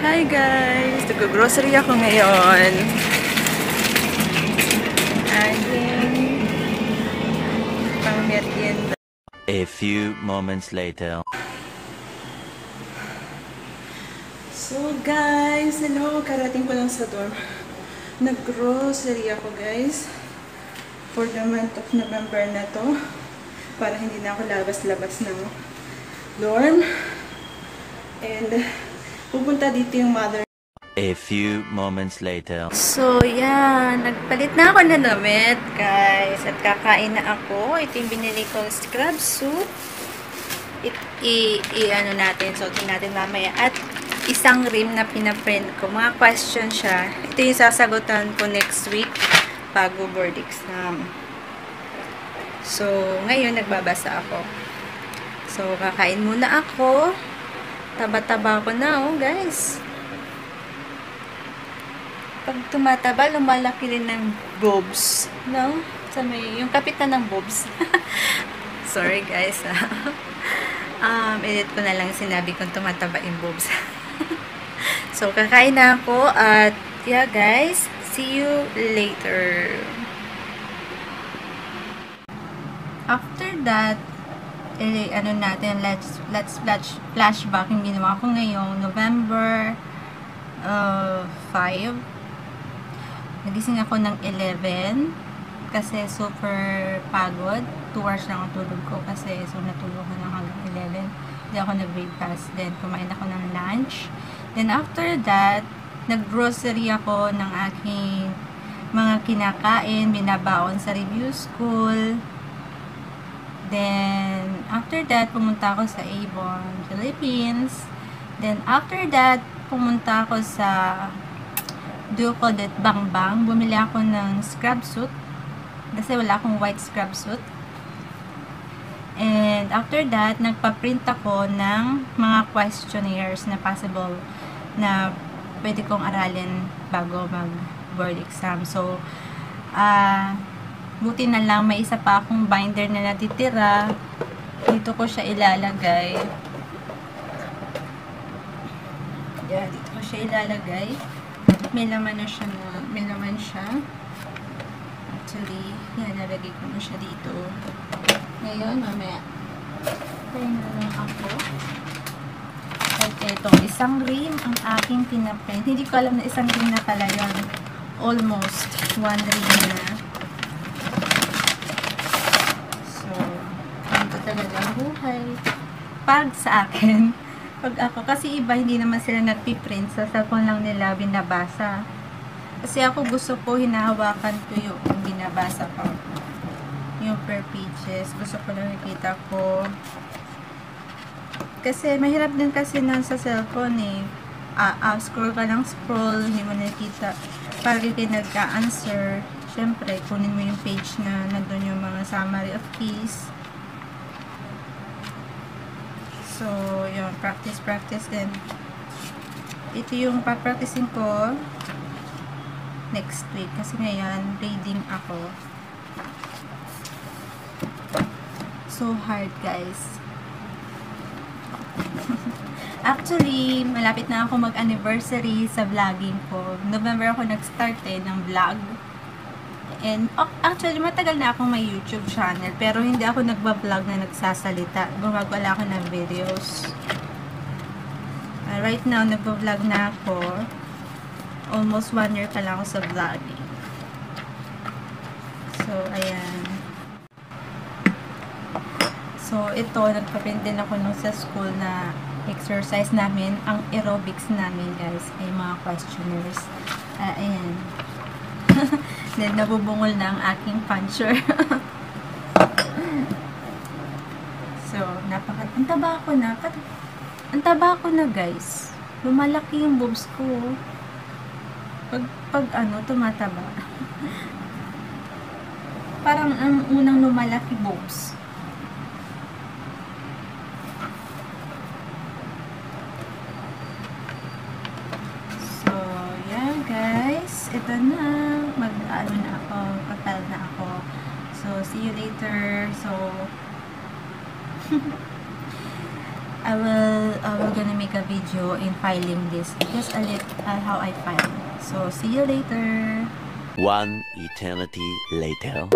Hi guys! Nag-grocery ako ngayon. Aking pang-merienda.
A few moments later.
So guys, hello! Karating ko lang sa dorm. Nag-grocery ako guys. For the month of November na to. Para hindi na ako labas-labas ng dorm. And pupunta dito yung mother.
A few moments later.
So, yan. Nagpalit na ako ng damit, guys. At kakain na ako. Ito yung binili kong scrub soup. Ano natin. Suotin natin mamaya. At isang rim na pinaprint ko. Mga question siya. Ito yung sasagutan ko next week bago board exam. So, ngayon nagbabasa ako. So, kakain muna ako. Taba-taba ko na, oh, guys. Pag tumataba, lumalaki rin ng boobs. No? Sa may, yung kapitan ng boobs. Sorry, guys. Edit ko na lang sinabi kong tumataba yung boobs. So, kakain na ako. At, yeah, guys. See you later. After that, ano natin, let's flashback yung ginawa ko ngayong November 5. Nagising ako ng 11 kasi super pagod. 2 hours lang ang tulog ko kasi so natulog ko lang hanggang 11. Hindi ako nag-breakfast. Then kumain ako ng lunch. Then after that, nag-grocery ako ng aking mga kinakain, binabaon sa review school. Then, after that, pumunta ako sa Avon, Philippines. Then, after that, pumunta ako sa Duocodet Bangbang. Bumili ako ng scrub suit. Kasi wala akong white scrub suit. And, after that, nagpa-print ako ng mga questionnaires na possible na pwede kong aralin bago mag-board exam. So, buti na lang may isa pa akong binder na natitira. Dito ko siya ilalagay. Yeah, dito ko siya ilalagay. May laman na siya may laman siya. Actually, yan, nalagay ko na siya dito. Ngayon, mamaya. Tayo na lang ako. At itong isang rim ang aking pinaprint. Hindi ko alam na isang rim na pala yun. Almost one rim na. Talaga ang buhay. Pag sa akin, pag ako, kasi iba hindi naman sila nagpiprint, sa cellphone lang nila binabasa. Kasi ako gusto ko, hinahawakan ko yung binabasa ko. Yung per pages. Gusto ko lang nakita ko. Kasi mahirap din kasi na sa cellphone eh. Scroll ka lang scroll, hindi mo nakita. Pag kayo nagka-answer, syempre, kunin mo yung page na nandun yung mga summary of keys. So, yun, practice din. Ito yung pa-practicing ko next week. Kasi ngayon, reading ako. So hard, guys. Actually, malapit na ako mag-anniversary sa vlogging ko. November ako nag-start ng vlog. And actually, matagal na akong may YouTube channel. Pero hindi ako nagba-vlog na nagsasalita. Gumagawa ako ng videos. Right now, nagba-vlog na ako. Almost 1 year pa lang ako sa vlogging. So, ayan. So, ito, nagpa-print din ako nung sa school na
exercise namin, ang aerobics namin guys, ay mga questionnaires. Ayan. Then, nabubungol na ang aking puncher. So, ang taba ko na. Ang taba ko na guys. Lumalaki yung boobs ko. Pag tumataba. Parang ang unang lumalaki boobs. So, yeah guys. Ito na. Mag-ano na ako. Kapal na ako. So, see you later. So, I will gonna make a video in filing this. Just a little how I file. So, see you later.
One eternity later.